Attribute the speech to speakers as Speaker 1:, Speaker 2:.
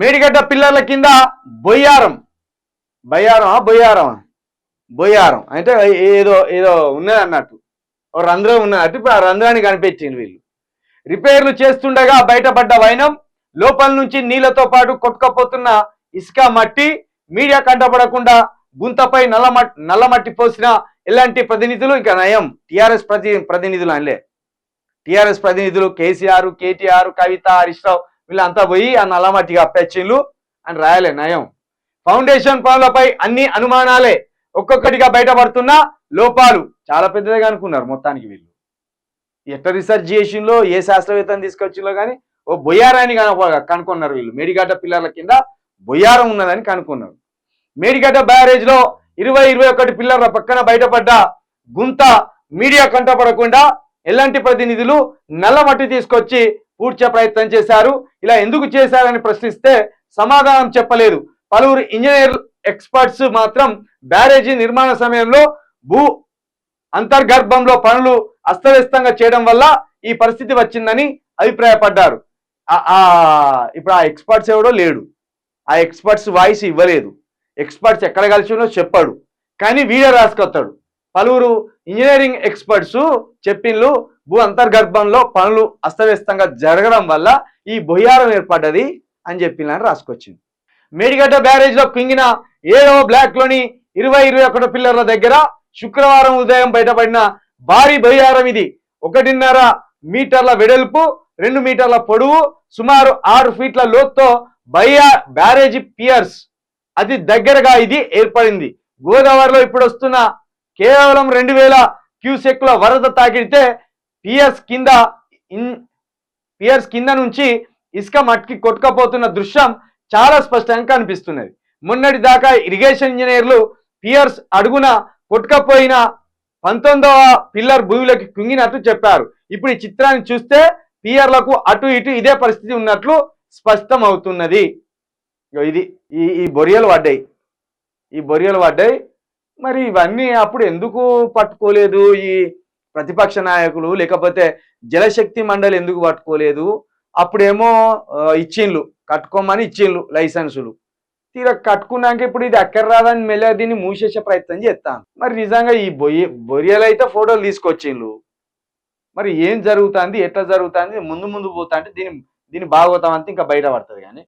Speaker 1: మేడిగడ్డ పిల్లర్ల కింద బొయ్యారం బొయ్యారం అంటే ఏదో ఏదో ఉన్నది అన్నట్టు, ఓ రంధ్రం ఉన్నట్టు. ఇప్పుడు ఆ రంధ్రాన్ని కనిపించింది వీళ్ళు. రిపేర్లు చేస్తుండగా బయటపడ్డ వైనం, లోపల నుంచి నీళ్లతో పాటు కొట్టుకపోతున్న ఇసుక మట్టి, మీడియా కంటపడకుండా గుంతపై నల్లమట్టి పోసిన ఎలాంటి ప్రతినిధులు, ఇంకా నయం టిఆర్ఎస్ ప్రతినిధులు అనలే. టిఆర్ఎస్ ప్రతినిధులు కేసీఆర్, కేటీఆర్, కవిత, హరీష్ రావు వీళ్ళంతా పోయి ఆ నల్లమట్టిగా అప్పెచ్చిళ్ళు అని రాయలే, నయం. ఫౌండేషన్ పనులపై అన్ని అనుమానాలే, ఒక్కొక్కటిగా బయటపడుతున్న లోపాలు. చాలా పెద్దదిగా అనుకున్నారు మొత్తానికి వీళ్ళు. ఎట్లా రీసెర్చ్ చేసిందో, ఏ శాస్త్రవేత్తని తీసుకొచ్చిందో కానీ ఓ బొయ్యారాన్ని కనుక్కున్నారు వీళ్ళు. మేడిగడ్డ పిల్లర్ల కింద బొయ్యారం ఉన్నదని కనుక్కున్నారు. మేడిగడ్డ బ్యారేజ్ లో 21 పిల్లర్ల పక్కన బయటపడ్డ గుంత మీడియా కంటపడకుండా ఎలాంటి ప్రతినిధులు నల్లమట్టి తీసుకొచ్చి పూడ్చే ప్రయత్నం చేశారు. ఇలా ఎందుకు చేశారని ప్రశ్నిస్తే సమాధానం చెప్పలేదు. పలువురు ఇంజనీర్ ఎక్స్పర్ట్స్ మాత్రం బ్యారేజీ నిర్మాణ సమయంలో భూ అంతర్గర్భంలో పనులు అస్తవ్యస్తంగా చేయడం వల్ల ఈ పరిస్థితి వచ్చిందని అభిప్రాయపడ్డారు. ఇప్పుడు ఆ ఎక్స్పర్ట్స్ ఎవడో లేడు, ఆ ఎక్స్పర్ట్స్ వాయిస్ ఇవ్వలేదు. ఎక్స్పర్ట్స్ ఎక్కడ కలిసినో చెప్పాడు, కానీ వీడియో రాసుకొస్తాడు. పలువురు ఇంజనీరింగ్ ఎక్స్పర్ట్స్ చెప్పిండ్లు భూ అంతర్గర్భంలో పనులు అస్తవ్యస్తంగా జరగడం వల్ల ఈ బొయ్యారం ఏర్పడ్డది అని చెప్పిందని రాసుకొచ్చింది. మేడిగడ్డ బ్యారేజ్ లో కుంగిన 7వ బ్లాక్ లోని 21 పిల్లర్ల దగ్గర శుక్రవారం ఉదయం బయటపడిన భారీ బొయ్యారం ఇది. 1.5 మీటర్ల వెడల్పు, 2 మీటర్ల పొడవు, సుమారు 6 ఫీట్ల లోతుతో బ్యారేజీ పియర్స్ అతి దగ్గరగా ఇది ఏర్పడింది. గోదావరిలో ఇప్పుడు వస్తున్న కేవలం 2000 క్యూసెక్ల వరద తాకిడితే పియర్స్ కింద నుంచి ఇసుక మట్టికి కొట్టుకపోతున్న దృశ్యం చాలా స్పష్టంగా కనిపిస్తున్నది. మొన్నటి దాకా ఇరిగేషన్ ఇంజనీర్లు పియర్స్ అడుగున కొట్టుకపోయిన 19వ పిల్లర్ భూమిలోకి కుంగినట్లు చెప్పారు. ఇప్పుడు ఈ చిత్రాన్ని చూస్తే పియర్లకు అటు ఇటు ఇదే పరిస్థితి ఉన్నట్లు స్పష్టం అవుతున్నది. ఇది ఈ బొరియలు పడ్డాయి. మరి ఇవన్నీ అప్పుడు ఎందుకు పట్టుకోలేదు ఈ ప్రతిపక్ష నాయకులు, లేకపోతే జలశక్తి మండలి ఎందుకు పట్టుకోలేదు? అప్పుడేమో ఇచ్చిండ్లు, కట్టుకోమని ఇచ్చిండ్లు లైసెన్సులు. తీరా కట్టుకున్నాక ఇప్పుడు ఇది ఎక్కడ రాదని మెల్ల దీన్ని మూసేసే ప్రయత్నం చేస్తాను. మరి నిజంగా ఈ బొరియలు అయితే ఫోటోలు తీసుకొచ్చిండ్లు, మరి ఏం జరుగుతుంది, ఎట్లా జరుగుతుంది, ముందు పోతా అంటే దీని భాగవతం అంతా ఇంకా బయటపడుతుంది కానీ